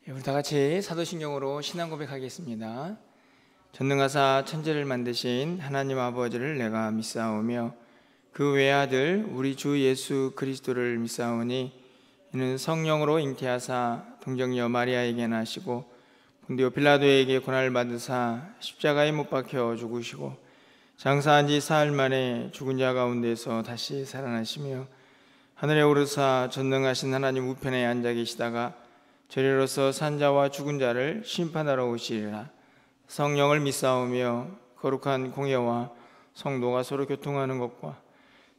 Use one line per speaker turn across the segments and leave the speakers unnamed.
우리 다 같이 사도신경으로 신앙 고백하겠습니다. 전능하사 천지를 만드신 하나님 아버지를 내가 믿사오며 그 외아들 우리 주 예수 그리스도를 믿사오니 이는 성령으로 잉태하사 동정녀 마리아에게 나시고 본디오 빌라도에게 고난을 받으사 십자가에 못 박혀 죽으시고 장사한 지 사흘 만에 죽은 자 가운데서 다시 살아나시며 하늘에 오르사 전능하신 하나님 우편에 앉아 계시다가 저리로서 산자와 죽은 자를 심판하러 오시리라. 성령을 믿사오며 거룩한 공예와 성도가 서로 교통하는 것과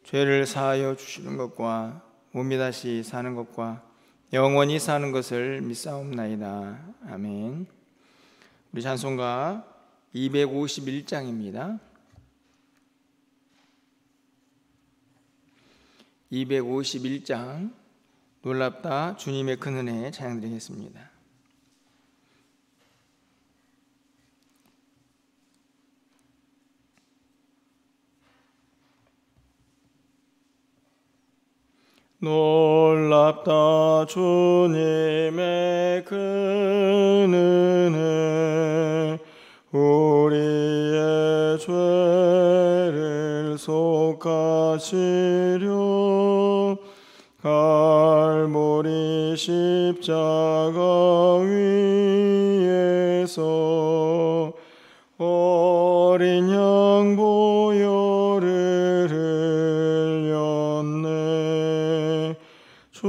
죄를 사하여 주시는 것과 몸이 다시 사는 것과 영원히 사는 것을 믿사옵나이다. 아멘. 우리 찬송가 251장입니다. 251장 놀랍다 주님의 큰 은혜 찬양드리겠습니다. 놀랍다 주님의 큰 은혜 우리의 죄를 속하시려 갈보리 십자가 위에서 어린 양 보혈을 흘렸네. 주의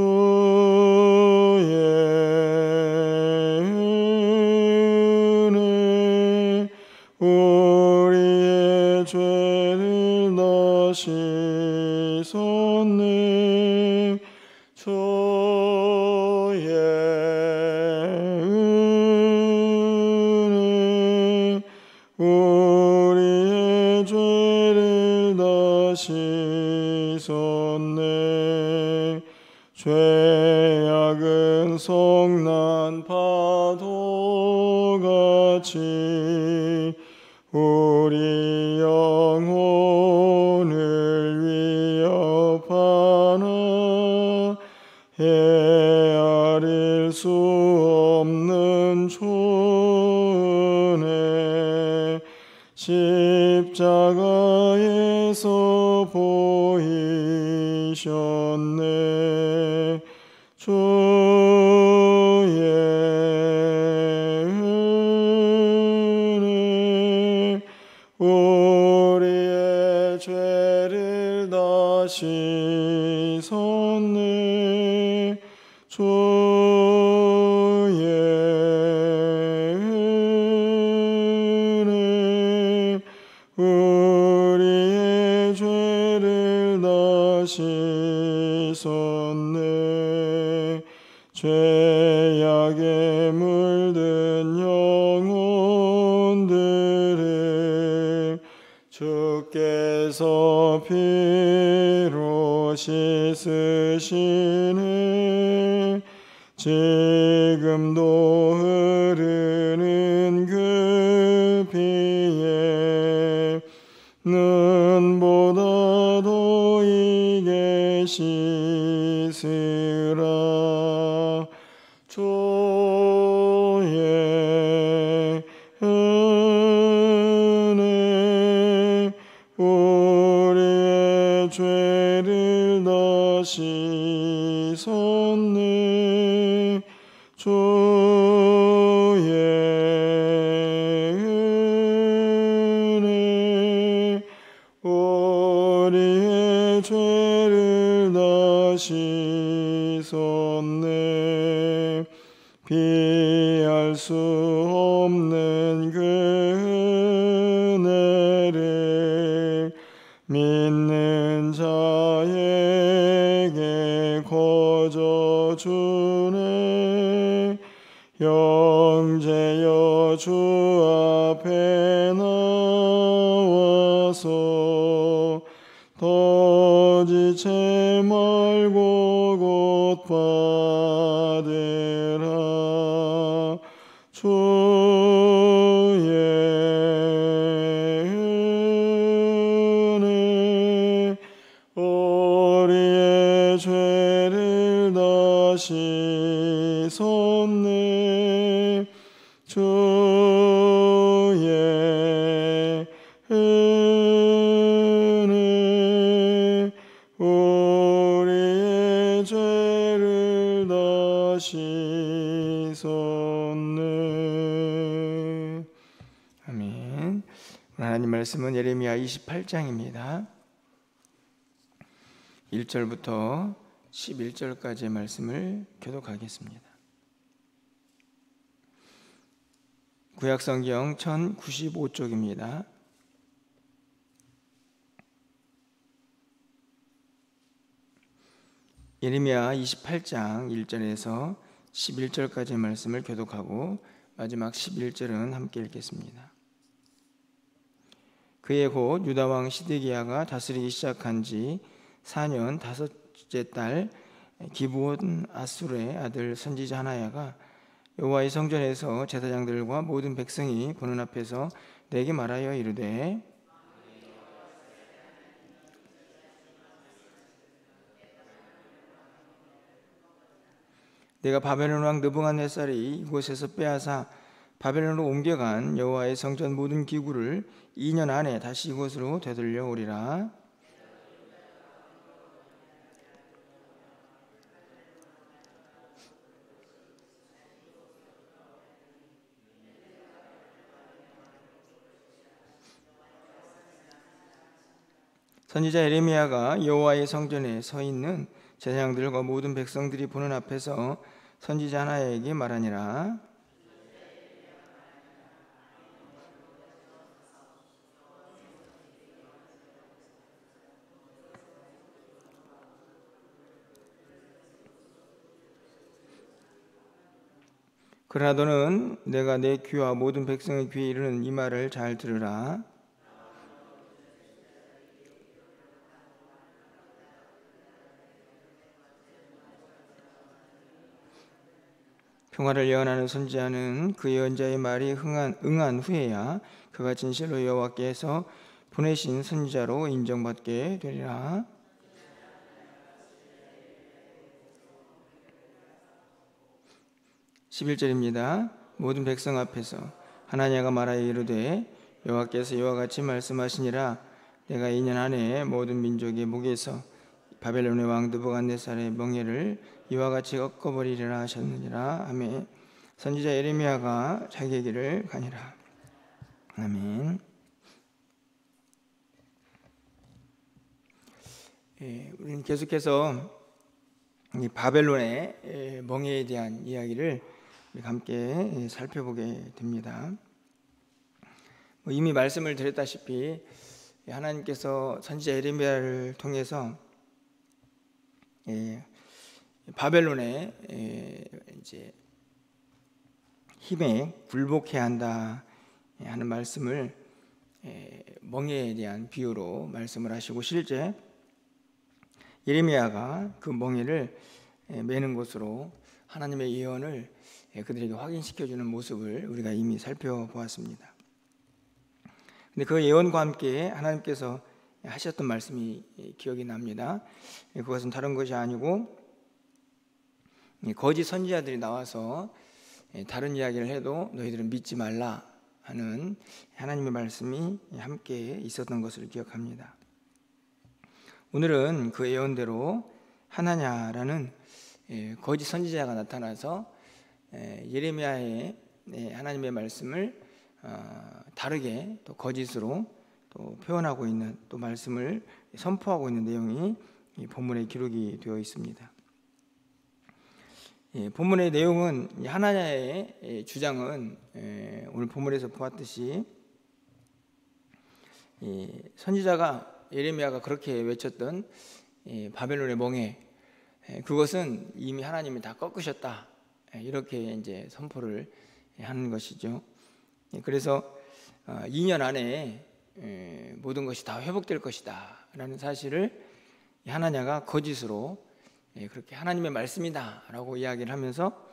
은혜 우리의 죄를 다 씻었네. 주의 은혜 우리의 죄를 다 씻었네. 죄악은 성난 파도같이 우리 영혼을 위협하나 헤아릴 수 없는 주은혜 십자가에서 보이셨네. 주의 은혜 우리의 죄를 다 씻었네. 주의 은혜 우리의 죄를 다 씻었네. 죄악에 물든 영혼들을 주께서 피로 씻으시네. 지금도 흐르는 그 피에 눈보다도 이게 씻으라. 주의 은혜 우리의 죄를 다 씻었네. 주의 은혜 우리의 죄를 다 씻었네. 피할 수 없는 그 은혜를 믿는 자에게 거저 주네. 형제여 주 앞에 나와서 더 지체 말고 곧 받으라. 주의 은혜 우리의 죄를 다 씻었네. 주의 은혜 우리의 죄를 다 씻었네. 아멘. 하나님 말씀은 예레미야 28장입니다. 1절부터 11절까지의 말씀을 교독하겠습니다. 구약성경 1095쪽입니다. 예레미야 28장 1절에서 11절까지의 말씀을 교독하고 마지막 11절은 함께 읽겠습니다. 그의 곧 유다왕 시드기야가 다스리기 시작한 지 4년 다섯째 달 기브온 아술의 아들 선지자 하나야가 여호와의 성전에서 제사장들과 모든 백성이 보는 앞에서 내게 말하여 이르되 내가 바벨론 왕 느부갓네살이 이곳에서 빼앗아 바벨론으로 옮겨간 여호와의 성전 모든 기구를 2년 안에 다시 이곳으로 되돌려 오리라. 선지자 예레미야가 여호와의 성전에 서 있는 제사장들과 모든 백성들이 보는 앞에서 선지자 하나야에게 말하니라. 그러나 너는 내가 내 귀와 모든 백성의 귀에 이르는 이 말을 잘 들으라. 평화를 예언하는 선지자는 그 예언자의 말이 응한 후에야 그가 진실로 여호와께서 보내신 선지자로 인정받게 되리라. 11절입니다. 모든 백성 앞에서 하나냐가 말하여 이르되 여호와께서 이와 같이 말씀하시니라. 내가 2년 안에 모든 민족의 목에서 바벨론의 왕 느부갓네살의 멍에를 이와 같이 꺾어버리리라 하셨느니라. 아멘. 선지자 예레미야가 자기에게를 가니라. 아멘. 우리는 계속해서 이 바벨론의 멍에에 대한 이야기를 함께 살펴보게 됩니다. 이미 말씀을 드렸다시피 하나님께서 선지자 예레미야를 통해서 바벨론의 이제 힘에 굴복해야 한다 하는 말씀을 멍에에 대한 비유로 말씀을 하시고, 실제 예레미야가 그 멍에를 매는 것으로 하나님의 예언을 그들에게 확인시켜주는 모습을 우리가 이미 살펴보았습니다. 근데 그 예언과 함께 하나님께서 하셨던 말씀이 기억이 납니다. 그것은 다른 것이 아니고 거짓 선지자들이 나와서 다른 이야기를 해도 너희들은 믿지 말라 하는 하나님의 말씀이 함께 있었던 것을 기억합니다. 오늘은 그 예언대로 하나냐라는 거짓 선지자가 나타나서 예레미야의 하나님의 말씀을 다르게 또 거짓으로 또 표현하고 있는, 또 말씀을 선포하고 있는 내용이 이 본문에 기록이 되어 있습니다. 본문의 내용은, 하나냐의 주장은 오늘 본문에서 보았듯이 선지자가 예레미야가 그렇게 외쳤던 바벨론의 멍에, 그것은 이미 하나님이 다 꺾으셨다, 이렇게 이제 선포를 하는 것이죠. 그래서 2년 안에 모든 것이 다 회복될 것이다 라는 사실을 하나냐가 거짓으로 그렇게 하나님의 말씀이다 라고 이야기를 하면서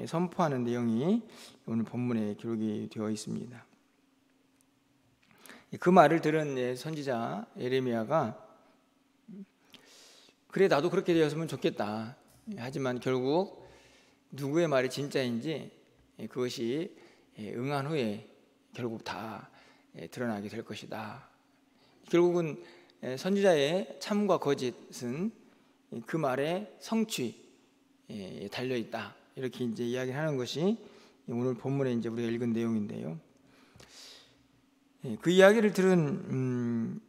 선포하는 내용이 오늘 본문에 기록이 되어 있습니다. 그 말을 들은 선지자 예레미야가 그래, 나도 그렇게 되었으면 좋겠다. 하지만 결국 누구의 말이 진짜인지 그것이 응한 후에 결국 다 드러나게 될 것이다. 결국은 선지자의 참과 거짓은 그 말의 성취에 달려 있다. 이렇게 이제 이야기를 하는 것이 오늘 본문에 이제 우리가 읽은 내용인데요. 그 이야기를 들은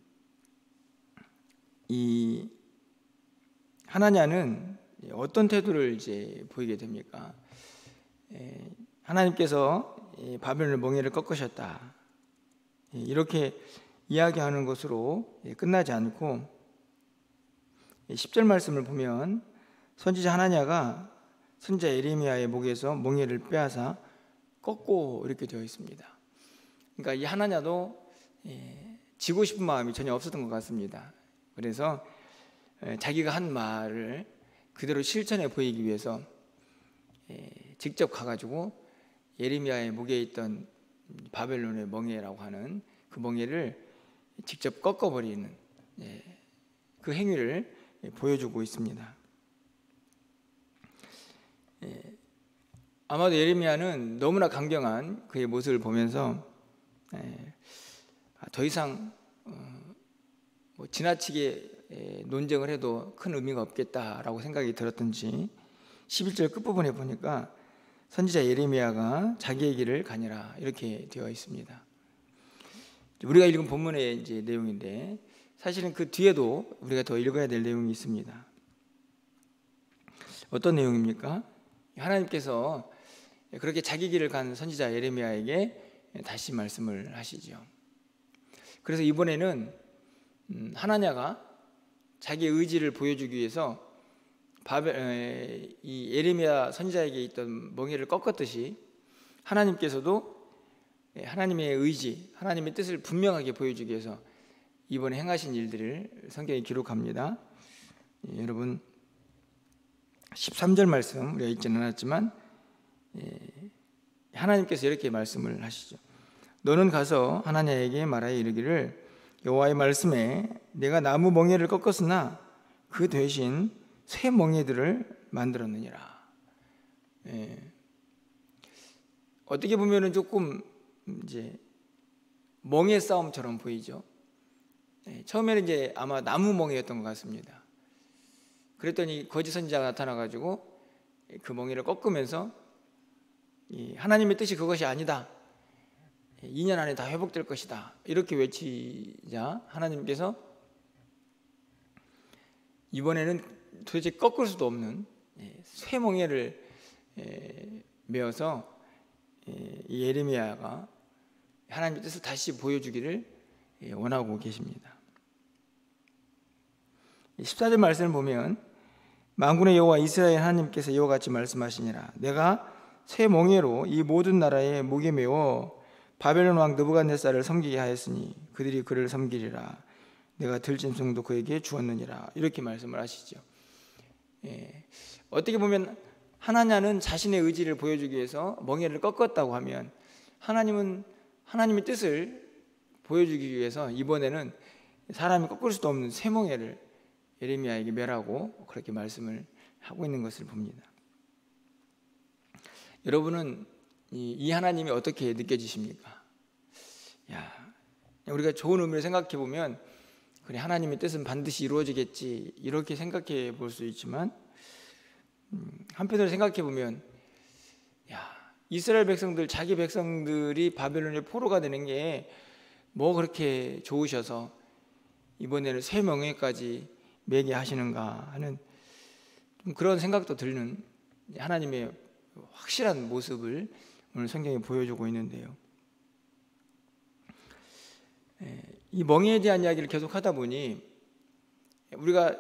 이 하나냐는 어떤 태도를 이제 보이게 됩니까? 하나님께서 바벨론의 멍에를 꺾으셨다. 이렇게 이야기하는 것으로 끝나지 않고 10절 말씀을 보면 선지자 하나냐가 선지자 예레미야의 목에서 멍에를 빼앗아 꺾고 이렇게 되어 있습니다. 그러니까 이 하나냐도 지고 싶은 마음이 전혀 없었던 것 같습니다. 그래서 자기가 한 말을 그대로 실천해 보이기 위해서 직접 가가지고 예레미야의 목에 있던 바벨론의 멍에라고 하는 그 멍에를 직접 꺾어버리는 그 행위를 보여주고 있습니다. 아마도 예레미야는 너무나 강경한 그의 모습을 보면서 더 이상 지나치게 논쟁을 해도 큰 의미가 없겠다라고 생각이 들었던지 11절 끝부분에 보니까 선지자 예레미야가 자기의 길을 가니라 이렇게 되어 있습니다. 우리가 읽은 본문의 이제 내용인데 사실은 그 뒤에도 우리가 더 읽어야 될 내용이 있습니다. 어떤 내용입니까? 하나님께서 그렇게 자기 길을 간 선지자 예레미야에게 다시 말씀을 하시죠. 그래서 이번에는 하나냐가 자기의 의지를 보여주기 위해서 이 예레미야 선지자에게 있던 멍에를 꺾었듯이 하나님께서도 하나님의 의지, 하나님의 뜻을 분명하게 보여주기 위해서 이번에 행하신 일들을 성경에 기록합니다. 여러분 13절 말씀 우리가 읽지는 않았지만 하나님께서 이렇게 말씀을 하시죠. 너는 가서 하나냐에게 말하여 이르기를 여호와의 말씀에 내가 나무 멍에를 꺾었으나 그 대신 새 멍에들을 만들었느니라. 어떻게 보면은 조금 이제 멍에 싸움처럼 보이죠. 처음에는 이제 아마 나무 멍에였던 것 같습니다. 그랬더니 거짓 선지자가 나타나가지고 그 멍에를 꺾으면서 하나님의 뜻이 그것이 아니다. 2년 안에 다 회복될 것이다. 이렇게 외치자 하나님께서 이번에는 도대체 꺾을 수도 없는 쇠 멍에를 메어서 예레미야가 하나님의 뜻을 다시 보여주기를 원하고 계십니다. 14절 말씀을 보면 만군의 여호와 이스라엘 하나님께서 이와 같이 말씀하시니라 내가 새 멍에로 이 모든 나라의 목에 메워 바벨론 왕 느부갓네살을 섬기게 하였으니 그들이 그를 섬기리라 내가 들짐승도 그에게 주었느니라 이렇게 말씀을 하시죠. 어떻게 보면 하나냐는 자신의 의지를 보여주기 위해서 멍에를 꺾었다고 하면 하나님은 하나님의 뜻을 보여주기 위해서 이번에는 사람이 꺾을 수도 없는 새 멍에를 예레미야에게 멸하고 그렇게 말씀을 하고 있는 것을 봅니다. 여러분은 이 하나님이 어떻게 느껴지십니까? 우리가 좋은 의미로 생각해 보면 그래 하나님의 뜻은 반드시 이루어지겠지 이렇게 생각해 볼 수 있지만 한편으로 생각해 보면 이스라엘 백성들 자기 백성들이 바벨론의 포로가 되는 게 뭐 그렇게 좋으셔서 이번에는 새 멍에까지 매게 하시는가 하는 그런 생각도 드는 하나님의 확실한 모습을 오늘 성경이 보여주고 있는데요. 이 멍에에 대한 이야기를 계속 하다 보니 우리가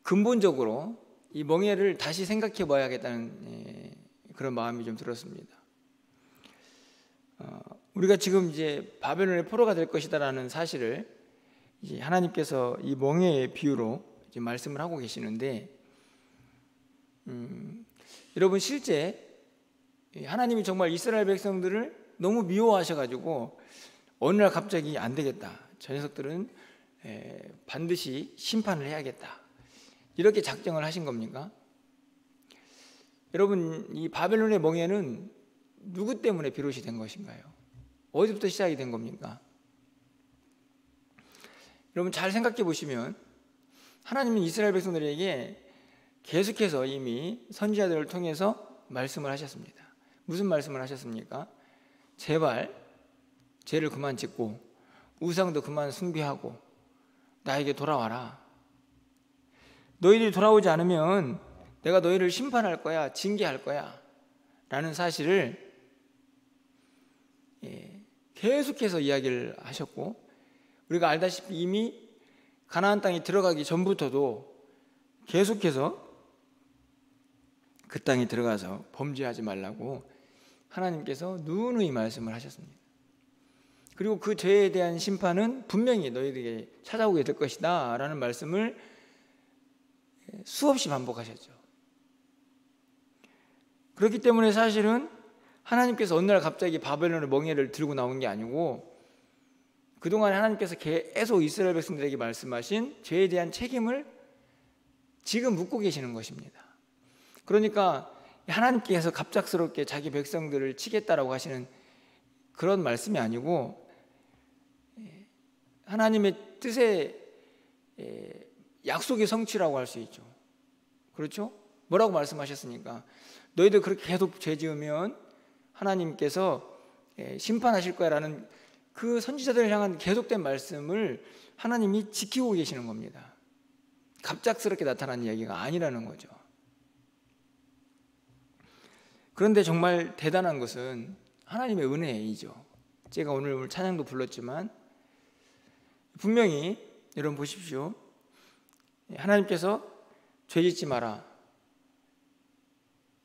근본적으로 이 멍에를 다시 생각해 봐야겠다는 그런 마음이 좀 들었습니다. 우리가 지금 이제 바벨론의 포로가 될 것이다라는 사실을 이제 하나님께서 이 멍에의 비유로 이제 말씀을 하고 계시는데, 여러분 실제 하나님이 정말 이스라엘 백성들을 너무 미워하셔가지고 어느 날 갑자기 안 되겠다, 저 녀석들은 반드시 심판을 해야겠다 이렇게 작정을 하신 겁니까? 여러분, 이 바벨론의 멍에는 누구 때문에 비롯이 된 것인가요? 어디부터 시작이 된 겁니까? 여러분, 잘 생각해 보시면 하나님은 이스라엘 백성들에게 계속해서 이미 선지자들을 통해서 말씀을 하셨습니다. 무슨 말씀을 하셨습니까? 제발 죄를 그만 짓고 우상도 그만 숭배하고 나에게 돌아와라. 너희들이 돌아오지 않으면 내가 너희를 심판할 거야, 징계할 거야 라는 사실을 계속해서 이야기를 하셨고, 우리가 알다시피 이미 가나안 땅에 들어가기 전부터도 계속해서 그 땅에 들어가서 범죄하지 말라고 하나님께서 누누이 말씀을 하셨습니다. 그리고 그 죄에 대한 심판은 분명히 너희들에게 찾아오게 될 것이다 라는 말씀을 수없이 반복하셨죠. 그렇기 때문에 사실은 하나님께서 어느 날 갑자기 바벨론의 멍에를 들고 나온 게 아니고, 그동안 하나님께서 계속 이스라엘 백성들에게 말씀하신 죄에 대한 책임을 지금 묻고 계시는 것입니다. 그러니까 하나님께서 갑작스럽게 자기 백성들을 치겠다라고 하시는 그런 말씀이 아니고, 하나님의 뜻의 약속의 성취라고 할 수 있죠. 그렇죠? 뭐라고 말씀하셨습니까? 너희들 그렇게 계속 죄 지으면 하나님께서 심판하실 거야 라는 그 선지자들을 향한 계속된 말씀을 하나님이 지키고 계시는 겁니다. 갑작스럽게 나타난 이야기가 아니라는 거죠. 그런데 정말 대단한 것은 하나님의 은혜이죠. 제가 오늘 찬양도 불렀지만 분명히 여러분 보십시오. 하나님께서 죄 짓지 마라.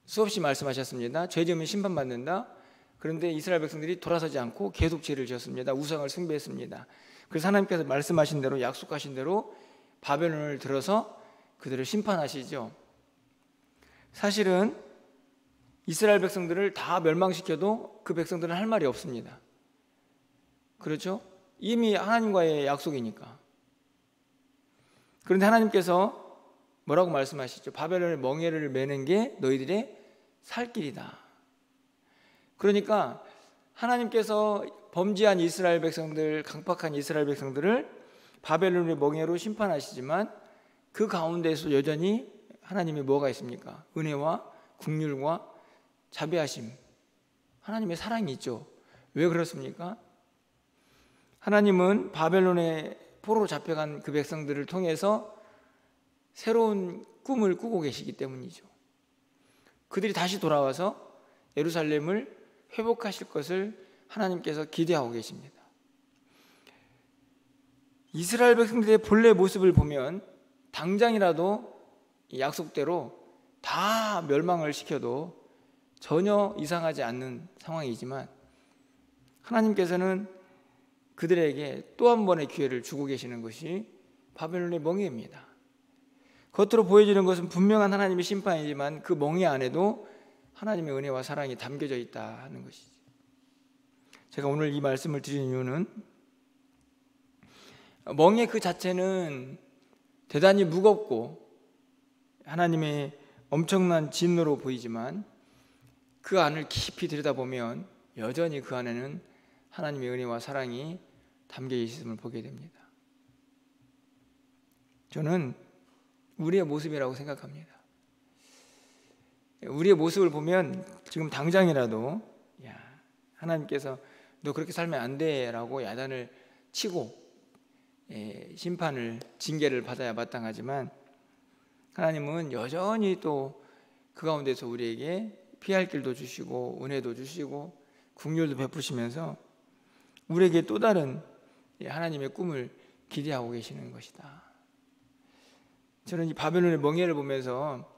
수없이 말씀하셨습니다. 죄 지으면 심판받는다. 그런데 이스라엘 백성들이 돌아서지 않고 계속 죄를 지었습니다. 우상을 숭배했습니다. 그래서 하나님께서 말씀하신 대로, 약속하신 대로 바벨론을 들어서 그들을 심판하시죠. 사실은 이스라엘 백성들을 다 멸망시켜도 그 백성들은 할 말이 없습니다. 그렇죠? 이미 하나님과의 약속이니까. 그런데 하나님께서 뭐라고 말씀하시죠? 바벨론의 멍에를 매는 게 너희들의 살 길이다. 그러니까 하나님께서 범죄한 이스라엘 백성들, 강팍한 이스라엘 백성들을 바벨론의 멍에로 심판하시지만 그 가운데에서 여전히 하나님의 뭐가 있습니까? 은혜와 긍휼과 자비하심, 하나님의 사랑이 있죠. 왜 그렇습니까? 하나님은 바벨론의 포로로 잡혀간 그 백성들을 통해서 새로운 꿈을 꾸고 계시기 때문이죠. 그들이 다시 돌아와서 예루살렘을 회복하실 것을 하나님께서 기대하고 계십니다. 이스라엘 백성들의 본래 모습을 보면 당장이라도 약속대로 다 멸망을 시켜도 전혀 이상하지 않는 상황이지만, 하나님께서는 그들에게 또 한 번의 기회를 주고 계시는 것이 바벨론의 멍에입니다. 겉으로 보여지는 것은 분명한 하나님의 심판이지만 그 멍에 안에도 하나님의 은혜와 사랑이 담겨져 있다 하는 것이죠. 제가 오늘 이 말씀을 드리는 이유는 멍에 그 자체는 대단히 무겁고 하나님의 엄청난 진노로 보이지만 그 안을 깊이 들여다보면 여전히 그 안에는 하나님의 은혜와 사랑이 담겨 있음을 보게 됩니다. 저는 우리의 모습이라고 생각합니다. 우리의 모습을 보면 지금 당장이라도 하나님께서 너 그렇게 살면 안 돼 라고 야단을 치고 심판을, 징계를 받아야 마땅하지만, 하나님은 여전히 또 그 가운데서 우리에게 피할 길도 주시고 은혜도 주시고 긍휼도 베푸시면서 우리에게 또 다른 하나님의 꿈을 기대하고 계시는 것이다. 저는 이 바벨론의 멍에를 보면서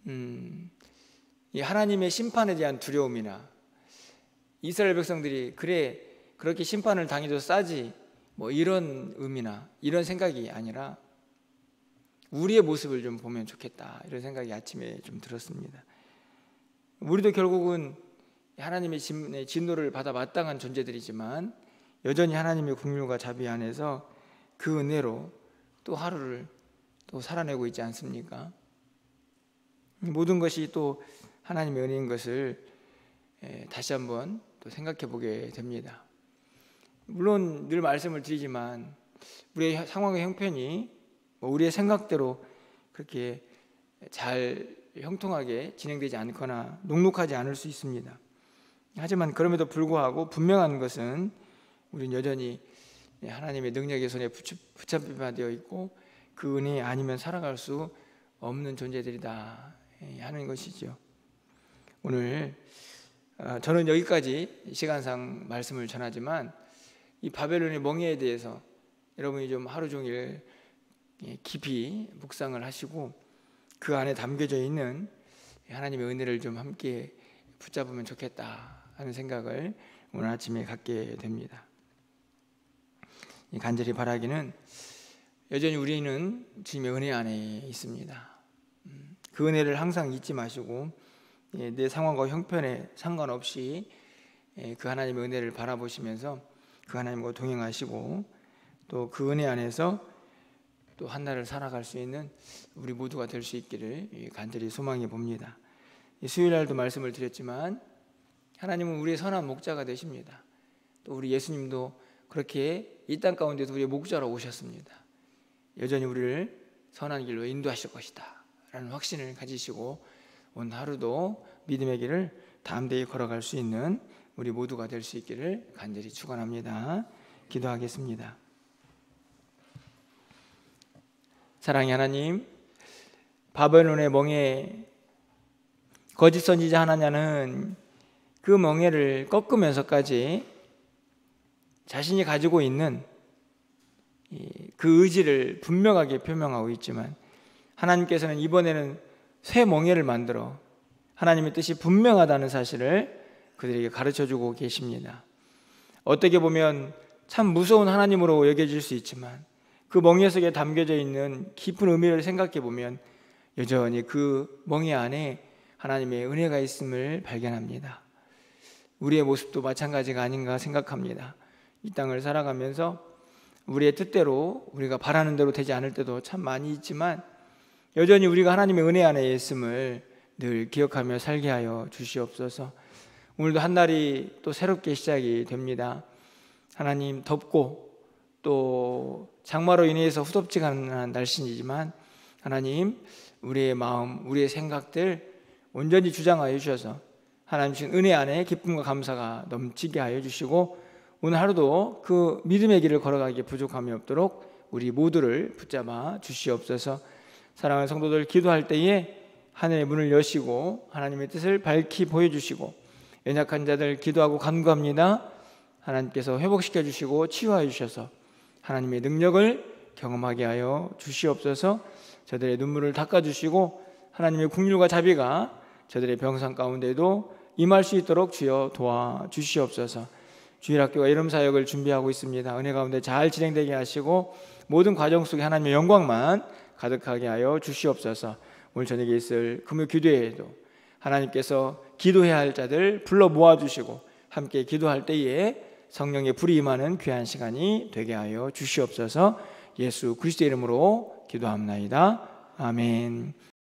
이 하나님의 심판에 대한 두려움이나 이스라엘 백성들이 그래 그렇게 심판을 당해도 싸지 뭐 이런 의미나 이런 생각이 아니라 우리의 모습을 좀 보면 좋겠다, 이런 생각이 아침에 좀 들었습니다. 우리도 결국은 하나님의 진노를 받아 마땅한 존재들이지만 여전히 하나님의 긍휼과 자비 안에서 그 은혜로 또 하루를 또 살아내고 있지 않습니까? 모든 것이 또 하나님의 은혜인 것을 다시 한번 또 생각해 보게 됩니다. 물론 늘 말씀을 드리지만 우리의 상황의 형편이 우리의 생각대로 그렇게 잘 형통하게 진행되지 않거나 녹록하지 않을 수 있습니다. 하지만 그럼에도 불구하고 분명한 것은 우리는 여전히 하나님의 능력의 손에 붙잡히게 되어 있고 그 은혜 아니면 살아갈 수 없는 존재들이다 하는 것이죠. 오늘 저는 여기까지 시간상 말씀을 전하지만 이 바벨론의 멍에에 대해서 여러분이 좀 하루 종일 깊이 묵상을 하시고 그 안에 담겨져 있는 하나님의 은혜를 좀 함께 붙잡으면 좋겠다 하는 생각을 오늘 아침에 갖게 됩니다. 간절히 바라기는 여전히 우리는 주님의 은혜 안에 있습니다. 그 은혜를 항상 잊지 마시고 내 상황과 형편에 상관없이 그 하나님의 은혜를 바라보시면서 그 하나님과 동행하시고 또 그 은혜 안에서 또 한 날을 살아갈 수 있는 우리 모두가 될 수 있기를 간절히 소망해 봅니다. 수요일 날도 말씀을 드렸지만 하나님은 우리의 선한 목자가 되십니다. 또 우리 예수님도 그렇게 이 땅 가운데서 우리의 목자로 오셨습니다. 여전히 우리를 선한 길로 인도하실 것이다 라는 확신을 가지시고 오늘 하루도 믿음의 길을 담대히 걸어갈 수 있는 우리 모두가 될 수 있기를 간절히 축원합니다. 기도하겠습니다. 사랑의 하나님, 바벨론의 멍에 거짓 선지자 하나냐는 그 멍에를 꺾으면서까지 자신이 가지고 있는 그 의지를 분명하게 표명하고 있지만 하나님께서는 이번에는 새 멍에를 만들어 하나님의 뜻이 분명하다는 사실을 그들에게 가르쳐주고 계십니다. 어떻게 보면 참 무서운 하나님으로 여겨질 수 있지만 그 멍에 속에 담겨져 있는 깊은 의미를 생각해 보면 여전히 그 멍에 안에 하나님의 은혜가 있음을 발견합니다. 우리의 모습도 마찬가지가 아닌가 생각합니다. 이 땅을 살아가면서 우리의 뜻대로 우리가 바라는 대로 되지 않을 때도 참 많이 있지만 여전히 우리가 하나님의 은혜 안에 있음을 늘 기억하며 살게 하여 주시옵소서. 오늘도 한 날이 또 새롭게 시작이 됩니다. 하나님, 덥고 또 장마로 인해서 후덥지가 않은 날씨이지만 하나님, 우리의 마음, 우리의 생각들 온전히 주장하여 주셔서 하나님 주신 은혜 안에 기쁨과 감사가 넘치게 하여 주시고 오늘 하루도 그 믿음의 길을 걸어가기에 부족함이 없도록 우리 모두를 붙잡아 주시옵소서. 사랑하는 성도들, 기도할 때에 하늘의 문을 여시고 하나님의 뜻을 밝히 보여주시고 연약한 자들 기도하고 간구합니다. 하나님께서 회복시켜 주시고 치유하여 주셔서 하나님의 능력을 경험하게 하여 주시옵소서. 저들의 눈물을 닦아주시고 하나님의 긍휼과 자비가 저들의 병상 가운데도 임할 수 있도록 주여 도와주시옵소서. 주일학교가 이름 사역을 준비하고 있습니다. 은혜 가운데 잘 진행되게 하시고 모든 과정 속에 하나님의 영광만 가득하게 하여 주시옵소서. 오늘 저녁에 있을 금요 기도회에도 하나님께서 기도해야 할 자들 불러 모아주시고 함께 기도할 때에 성령의 불이 임하는 귀한 시간이 되게 하여 주시옵소서. 예수 그리스도의 이름으로 기도합나이다. 아멘.